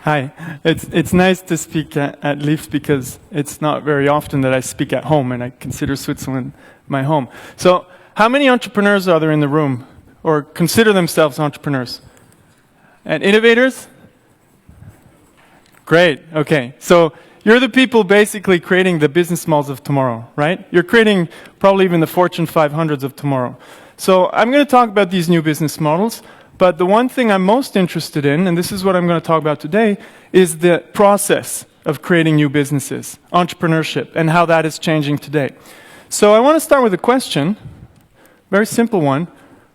Hi. It's nice to speak at Leafs because it's not very often that I speak at home, and I consider Switzerland my home. So, how many entrepreneurs are there in the room, or consider themselves entrepreneurs? And innovators? Great. Okay. So, you're the people basically creating the business models of tomorrow, right? You're creating probably even the Fortune 500s of tomorrow. So, I'm going to talk about these new business models. But the one thing I'm most interested in, and this is what I'm going to talk about today, is the process of creating new businesses, entrepreneurship, and how that is changing today. So I want to start with a question, very simple one.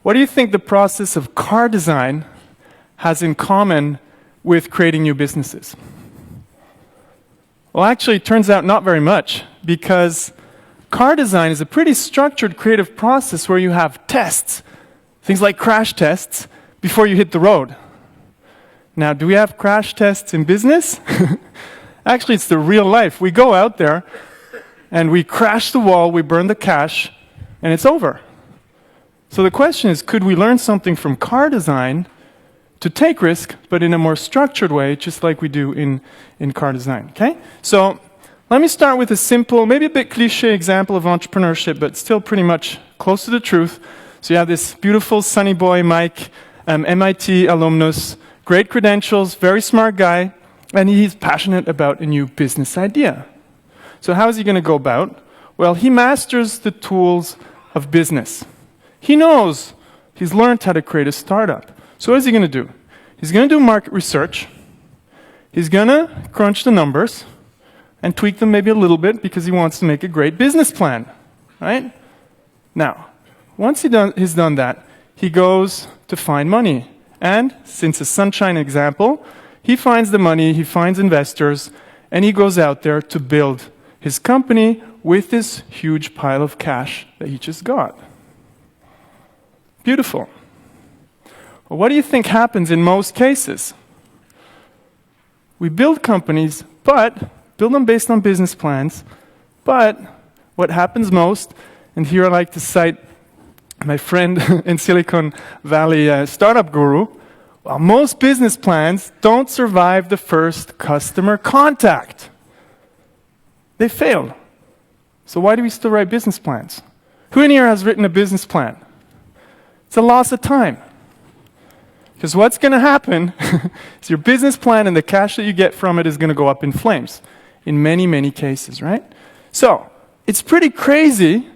What do you think the process of car design has in common with creating new businesses? Well, actually, it turns out not very much, because car design is a pretty structured creative process where you have tests, things like crash tests, before you hit the road. Now, do we have crash tests in business? Actually, it's the real life. We go out there and we crash the wall, we burn the cash, and it's over. So the question is, could we learn something from car design to take risk, but in a more structured way, just like we do in car design, okay? So let me start with a simple, maybe a bit cliche example of entrepreneurship, but still pretty much close to the truth. So you have this beautiful sunny boy, Mike, MIT alumnus, great credentials, very smart guy, and he's passionate about a new business idea. So how is he going to go about? Well, he masters the tools of business. He knows, he's learned how to create a startup. So what is he going to do? He's going to do market research. He's going to crunch the numbers and tweak them maybe a little bit because he wants to make a great business plan, right? Now, once he's done that, he goes to find money. And since a sunshine example, he finds the money, he finds investors, and he goes out there to build his company with this huge pile of cash that he just got. Beautiful. Well, what do you think happens in most cases? We build companies, but build them based on business plans, but what happens most, and here I like to cite my friend in Silicon Valley, startup guru, well, most business plans don't survive the first customer contact. They fail. So why do we still write business plans? Who in here has written a business plan? It's a loss of time. Because what's going to happen is your business plan and the cash that you get from it is going to go up in flames in many, many cases, right? So it's pretty crazy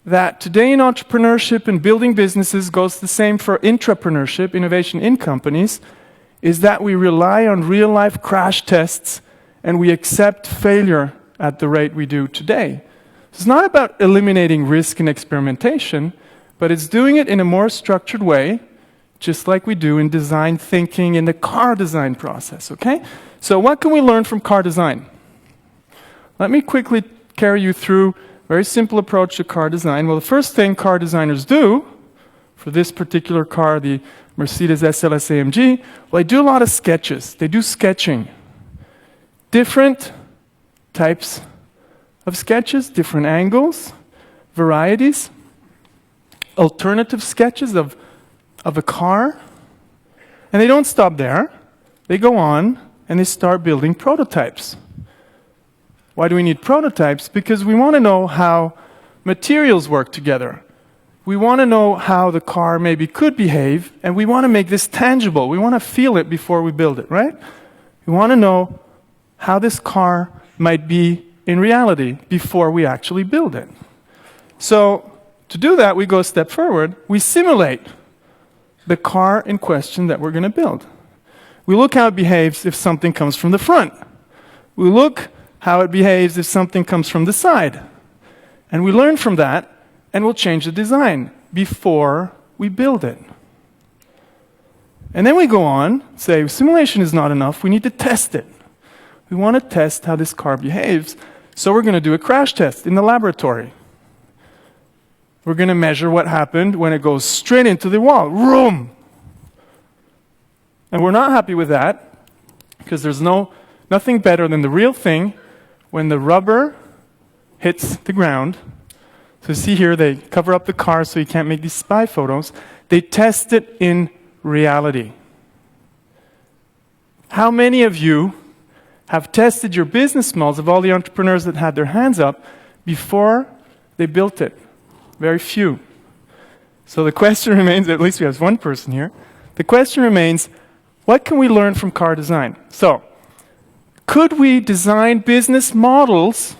that today in entrepreneurship and building businesses goes the same for intrapreneurship, innovation in companies, is that we rely on real-life crash tests and we accept failure at the rate we do today. It's not about eliminating risk and experimentation, but it's doing it in a more structured way, just like we do in design thinking in the car design process, okay? So what can we learn from car design? Let me quickly carry you through very simple approach to car design. Well, the first thing car designers do, for this particular car, the Mercedes SLS AMG, well, they do a lot of sketches. They do sketching. Different types of sketches, different angles, varieties, alternative sketches of a car. And they don't stop there. They go on and they start building prototypes. Why do we need prototypes? Because we want to know how materials work together. We want to know how the car maybe could behave, and we want to make this tangible. We want to feel it before we build it, right? We want to know how this car might be in reality before we actually build it. So to do that, we go a step forward. We simulate the car in question that we're going to build. We look how it behaves if something comes from the front. We look how it behaves if something comes from the side. And we learn from that, and we'll change the design before we build it. And then we go on, say, simulation is not enough, we need to test it. We want to test how this car behaves, so we're going to do a crash test in the laboratory. We're going to measure what happened when it goes straight into the wall. Vroom! And we're not happy with that, because there's nothing better than the real thing when the rubber hits the ground. So you see here, they cover up the car so you can't make these spy photos. They test it in reality. How many of you have tested your business models of all the entrepreneurs that had their hands up before they built it? Very few. So the question remains, at least we have one person here, the question remains, what can we learn from car design? So, could we design business models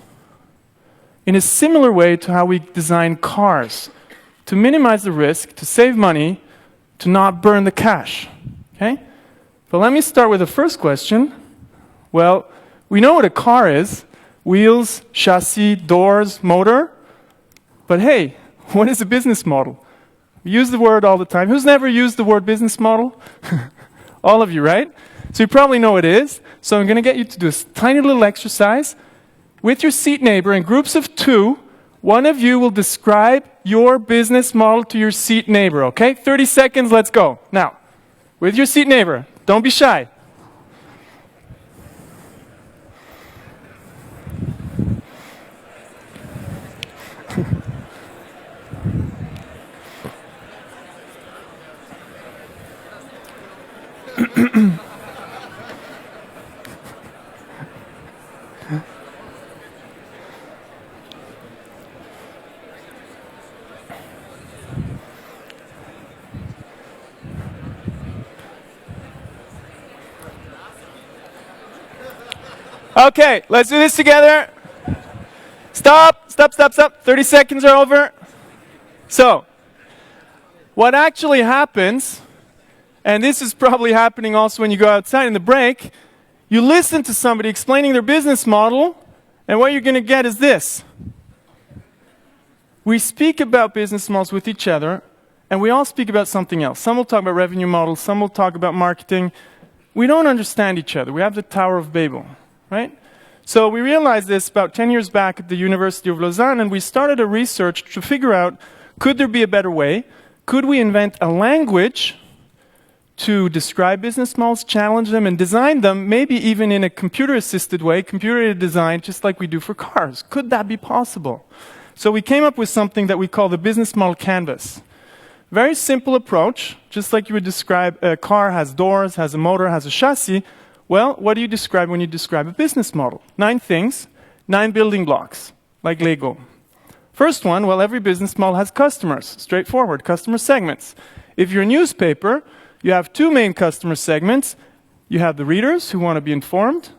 in a similar way to how we design cars? To minimize the risk, to save money, to not burn the cash. Okay? But let me start with the first question. Well, we know what a car is. Wheels, chassis, doors, motor. But hey, what is a business model? We use the word all the time. Who's never used the word business model? All of you, right? So you probably know what it is. So I'm going to get you to do a tiny little exercise. With your seat neighbor, in groups of 2, one of you will describe your business model to your seat neighbor, okay? 30 seconds, let's go. Now, with your seat neighbor, don't be shy. Okay, let's do this together. Stop, stop, stop, stop. 30 seconds are over. So, what actually happens, and this is probably happening also when you go outside in the break, you listen to somebody explaining their business model, and what you're going to get is this. We speak about business models with each other, and we all speak about something else. Some will talk about revenue models, some will talk about marketing. We don't understand each other. We have the Tower of Babel, right? So we realized this about 10 years back at the University of Lausanne, and we started a research to figure out, could there be a better way? Could we invent a language to describe business models, challenge them, and design them, maybe even in a computer-assisted way, computer-aided design, just like we do for cars? Could that be possible? So we came up with something that we call the business model canvas. Very simple approach, just like you would describe a car has doors, has a motor, has a chassis. Well, what do you describe when you describe a business model? 9 things, 9 building blocks, like Lego. First one, well, every business model has customers, straightforward, customer segments. If you're a newspaper, you have 2 main customer segments. You have the readers who want to be informed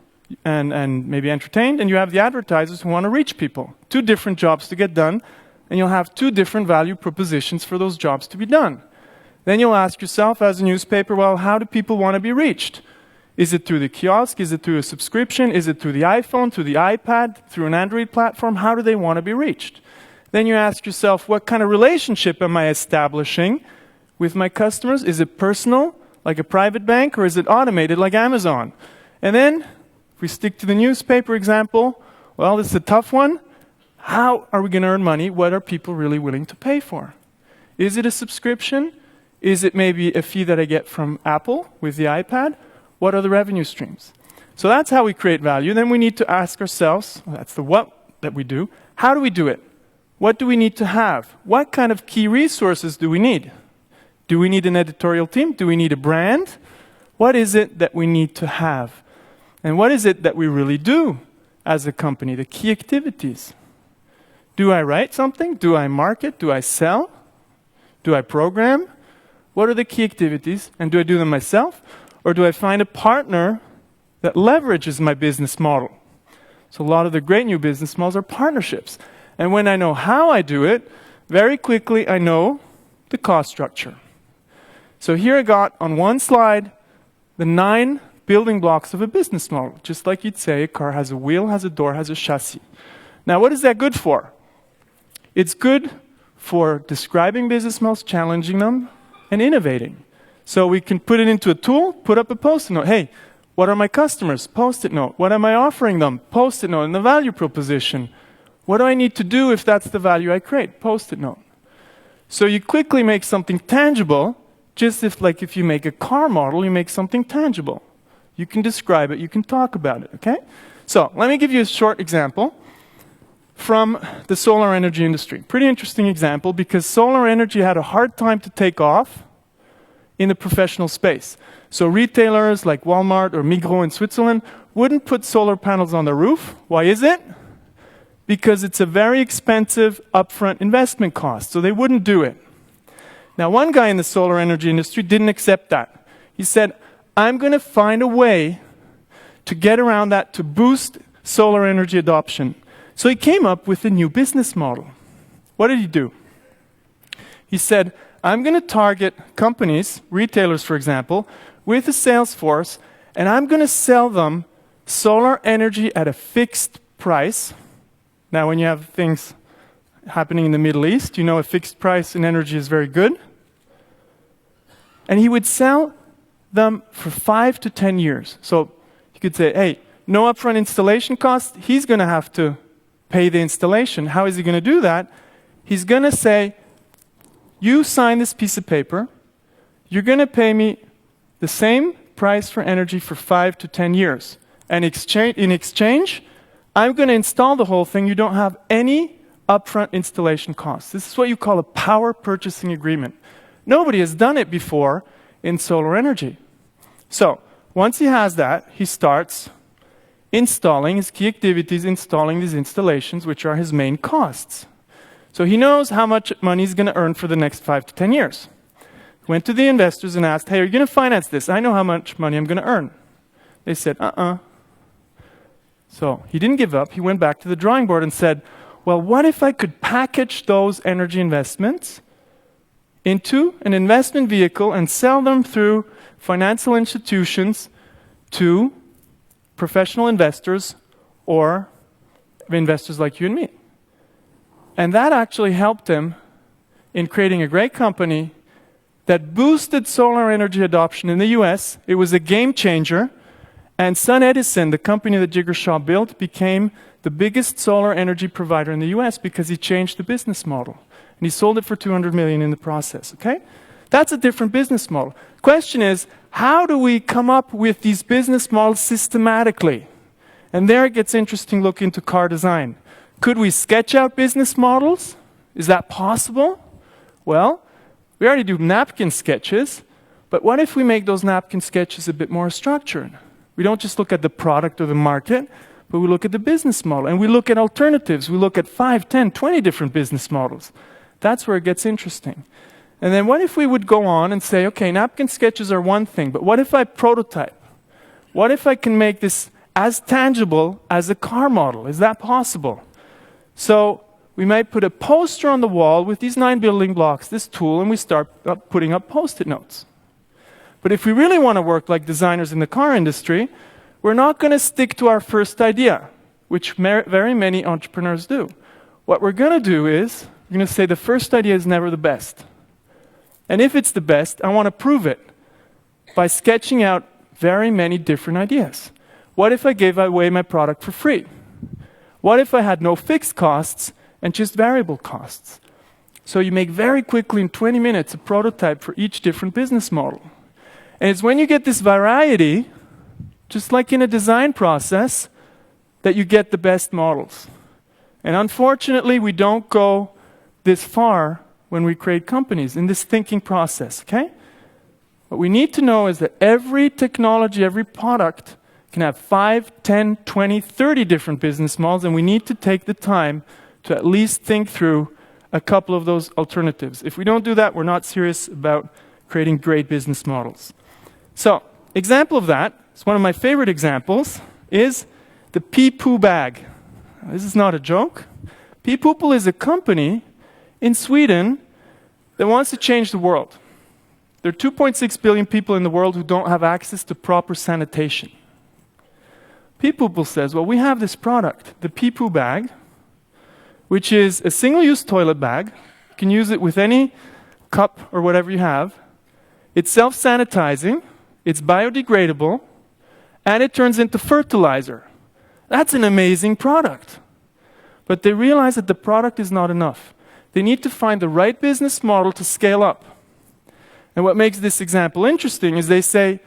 and maybe entertained, and you have the advertisers who want to reach people. 2 different jobs to get done, and you'll have 2 different value propositions for those jobs to be done. Then you'll ask yourself as a newspaper, well, how do people want to be reached? Is it through the kiosk? Is it through a subscription? Is it through the iPhone, through the iPad, through an Android platform? How do they want to be reached? Then you ask yourself, what kind of relationship am I establishing with my customers? Is it personal, like a private bank, or is it automated, like Amazon? And then, if we stick to the newspaper example, well, this is a tough one. How are we going to earn money? What are people really willing to pay for? Is it a subscription? Is it maybe a fee that I get from Apple with the iPad? What are the revenue streams? So that's how we create value. Then we need to ask ourselves, that's the what that we do, how do we do it? What do we need to have? What kind of key resources do we need? Do we need an editorial team? Do we need a brand? What is it that we need to have? And what is it that we really do as a company, the key activities? Do I write something? Do I market? Do I sell? Do I program? What are the key activities? And do I do them myself? Or do I find a partner that leverages my business model? So a lot of the great new business models are partnerships. And when I know how I do it, very quickly I know the cost structure. So here I got on one slide the 9 building blocks of a business model. Just like you'd say a car has a wheel, has a door, has a chassis. Now what is that good for? It's good for describing business models, challenging them, and innovating. So we can put it into a tool, put up a post-it note. Hey, what are my customers? Post-it note. What am I offering them? Post-it note. And the value proposition. What do I need to do if that's the value I create? Post-it note. So you quickly make something tangible, just if you make a car model, you make something tangible. You can describe it, you can talk about it, okay? So let me give you a short example from the solar energy industry. Pretty interesting example because solar energy had a hard time to take off in the professional space. So retailers like Walmart or Migros in Switzerland wouldn't put solar panels on their roof. Why is it? Because it's a very expensive upfront investment cost, so they wouldn't do it. Now, one guy in the solar energy industry didn't accept that. He said, I'm going to find a way to get around that to boost solar energy adoption. So he came up with a new business model. What did he do? He said, I'm going to target companies, retailers for example, with a sales force, and I'm going to sell them solar energy at a fixed price. Now, when you have things happening in the Middle East, you know a fixed price in energy is very good. And he would sell them for 5 to 10 years. So you could say, hey, no upfront installation cost. He's going to have to pay the installation. How is he going to do that? He's going to say, you sign this piece of paper. You're going to pay me the same price for energy for 5 to 10 years. And in exchange, I'm going to install the whole thing. You don't have any upfront installation costs. This is what you call a power purchasing agreement. Nobody has done it before in solar energy. So once he has that, he starts installing his key activities, installing these installations, which are his main costs. So he knows how much money he's going to earn for the next 5 to 10 years. He went to the investors and asked, hey, are you going to finance this? I know how much money I'm going to earn. They said, So he didn't give up. He went back to the drawing board and said, well, what if I could package those energy investments into an investment vehicle and sell them through financial institutions to professional investors or investors like you and me. And that actually helped him in creating a great company that boosted solar energy adoption in the US. It was a game changer. And Sun Edison, the company that Jigar Shah built, became the biggest solar energy provider in the US because he changed the business model. And he sold it for $200 million in the process, okay? That's a different business model. Question is, how do we come up with these business models systematically? And there it gets interesting look into car design. Could we sketch out business models? Is that possible? Well, we already do napkin sketches, but what if we make those napkin sketches a bit more structured? We don't just look at the product or the market, but we look at the business model, and we look at alternatives. We look at 5, 10, 20 different business models. That's where it gets interesting. And then what if we would go on and say, okay, napkin sketches are one thing, but what if I prototype? What if I can make this as tangible as a car model? Is that possible? So we might put a poster on the wall with these 9 building blocks, this tool, and we start putting up Post-it notes. But if we really want to work like designers in the car industry, we're not going to stick to our first idea, which very many entrepreneurs do. What we're going to do is, we're going to say the first idea is never the best. And if it's the best, I want to prove it by sketching out very many different ideas. What if I gave away my product for free? What if I had no fixed costs and just variable costs? So you make very quickly, in 20 minutes, a prototype for each different business model. And it's when you get this variety, just like in a design process, that you get the best models. And unfortunately, we don't go this far when we create companies in this thinking process, okay? What we need to know is that every technology, every product can have 5, 10, 20, 30 different business models, and we need to take the time to at least think through a couple of those alternatives. If we don't do that, we're not serious about creating great business models. So, example of that, it's one of my favorite examples, is the Pee-Poo bag. This is not a joke. Pee-Poo is a company in Sweden that wants to change the world. There are 2.6 billion people in the world who don't have access to proper sanitation. Pee-Poo says, well, we have this product, the Pee-Poo bag, which is a single-use toilet bag. You can use it with any cup or whatever you have. It's self-sanitizing, it's biodegradable, and it turns into fertilizer. That's an amazing product. But they realize that the product is not enough. They need to find the right business model to scale up. And what makes this example interesting is they say,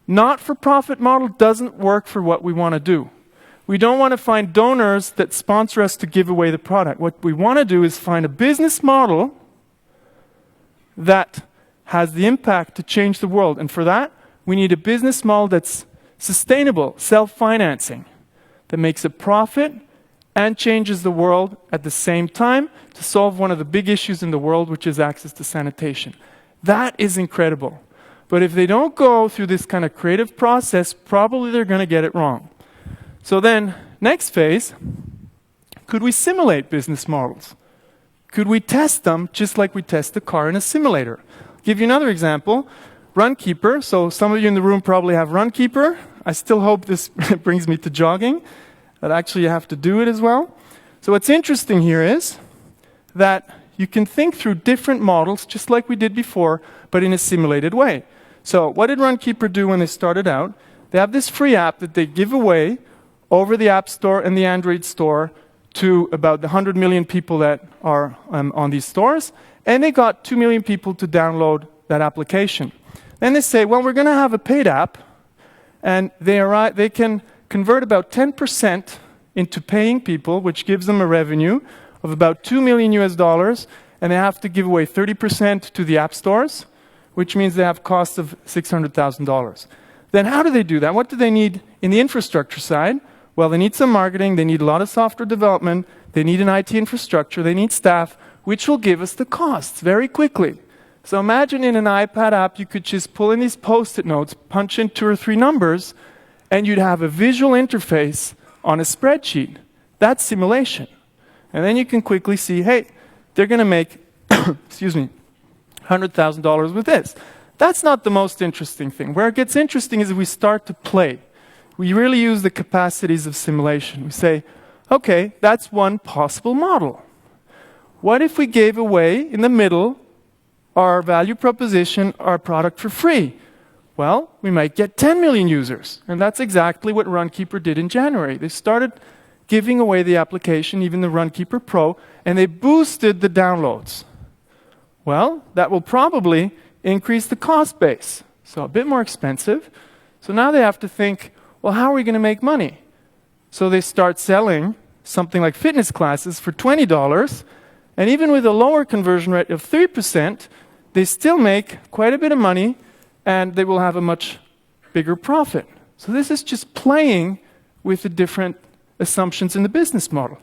not-for-profit model doesn't work for what we want to do. We don't want to find donors that sponsor us to give away the product. What we want to do is find a business model that has the impact to change the world. And for that, we need a business model that's sustainable, self-financing, that makes a profit and changes the world at the same time to solve one of the big issues in the world, which is access to sanitation. That is incredible. But if they don't go through this kind of creative process, probably they're going to get it wrong. So then, next phase, could we simulate business models? Could we test them just like we test a car in a simulator? I'll give you another example. Runkeeper. So some of you in the room probably have Runkeeper. I still hope this brings me to jogging. That actually you have to do it as well. So what's interesting here is that you can think through different models, just like we did before, but in a simulated way. So what did Runkeeper do when they started out? They have this free app that they give away over the App Store and the Android Store to about 100 million people that are on these stores, and they got 2 million people to download that application. Then they say, well, we're going to have a paid app, and they can convert about 10% into paying people, which gives them a revenue of about $2 million US, and they have to give away 30% to the app stores, which means they have costs of $600,000. Then how do they do that? What do they need in the infrastructure side? Well, they need some marketing, they need a lot of software development, they need an IT infrastructure, they need staff, which will give us the costs very quickly. So imagine in an iPad app, you could just pull in these Post-it notes, punch in 2 or 3 numbers, and you'd have a visual interface on a spreadsheet. That's simulation. And then you can quickly see, hey, they're going to make, excuse me, $100,000 with this. That's not the most interesting thing. Where it gets interesting is if we start to play. We really use the capacities of simulation. We say, okay, that's one possible model. What if we gave away, in the middle, our value proposition, our product for free? Well, we might get 10 million users. And that's exactly what Runkeeper did in January. They started giving away the application, even the Runkeeper Pro, and they boosted the downloads. Well, that will probably increase the cost base. So a bit more expensive. So now they have to think, well, how are we going to make money? So they start selling something like fitness classes for $20, and even with a lower conversion rate of 3%, they still make quite a bit of money, and they will have a much bigger profit. So this is just playing with the different assumptions in the business model.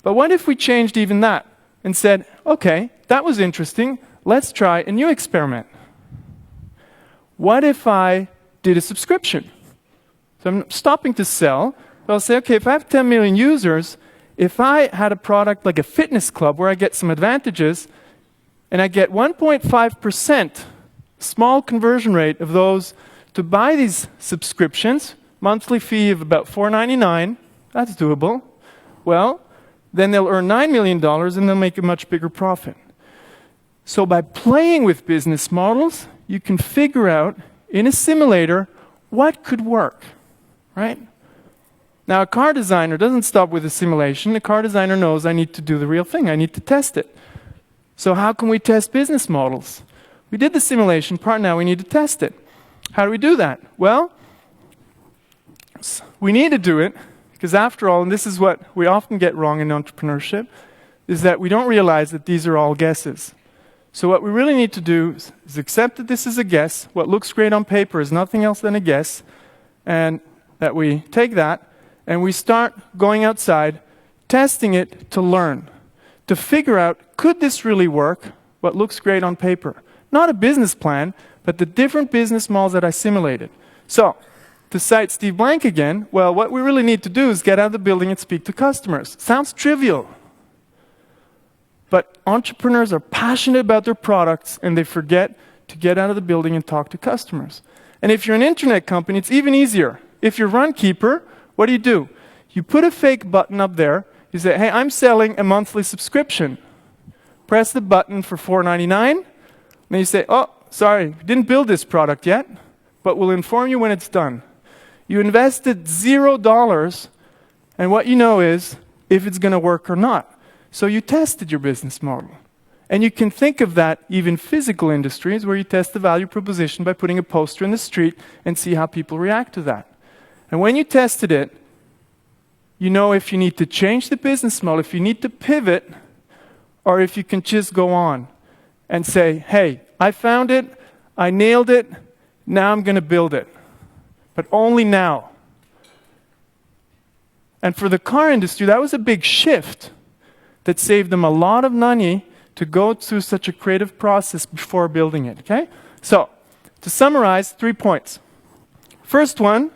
But what if we changed even that and said, okay, that was interesting, let's try a new experiment. What if I did a subscription? So I'm stopping to sell, but I'll say, okay, if I have 10 million users, if I had a product like a fitness club where I get some advantages, and I get 1.5% small conversion rate of those to buy these subscriptions, monthly fee of about $4.99, that's doable. Well, then they'll earn $9 million and they'll make a much bigger profit. So by playing with business models, you can figure out in a simulator what could work, right? Now, a car designer doesn't stop with a simulation. A car designer knows I need to do the real thing. I need to test it. So how can we test business models? We did the simulation part, now we need to test it. How do we do that? Well, we need to do it because after all, and this is what we often get wrong in entrepreneurship, is that we don't realize that these are all guesses. So what we really need to do is accept that this is a guess. What looks great on paper is nothing else than a guess. And that we take that and we start going outside, testing it to learn, to figure out, could this really work, what looks great on paper? Not a business plan, but the different business models that I simulated. So, to cite Steve Blank again, well, what we really need to do is get out of the building and speak to customers. Sounds trivial. But entrepreneurs are passionate about their products and they forget to get out of the building and talk to customers. And if you're an internet company, it's even easier. If you're Runkeeper, what do? You put a fake button up there. You say, hey, I'm selling a monthly subscription. Press the button for $4.99. Then you say, oh, sorry, we didn't build this product yet, but we'll inform you when it's done. You invested $0, and what you know is if it's going to work or not. So you tested your business model. And you can think of that even physical industries where you test the value proposition by putting a poster in the street and see how people react to that. And when you tested it, you know if you need to change the business model, if you need to pivot, or if you can just go on and say, hey, I found it, I nailed it, now I'm going to build it. But only now. And for the car industry, that was a big shift that saved them a lot of money to go through such a creative process before building it, okay? So, to summarize, 3 points. First one,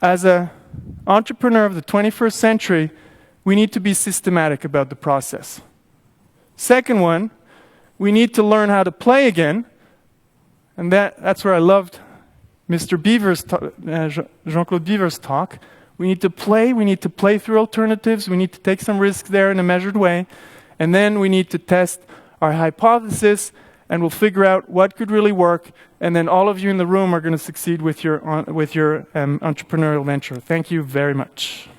as an entrepreneur of the 21st century, we need to be systematic about the process. Second one, we need to learn how to play again. And that's where I loved Mr. Beaver's Jean-Claude Beaver's talk. We need to play through alternatives, we need to take some risks there in a measured way, and then we need to test our hypothesis, and we'll figure out what could really work, and then all of you in the room are going to succeed with your entrepreneurial venture. Thank you very much.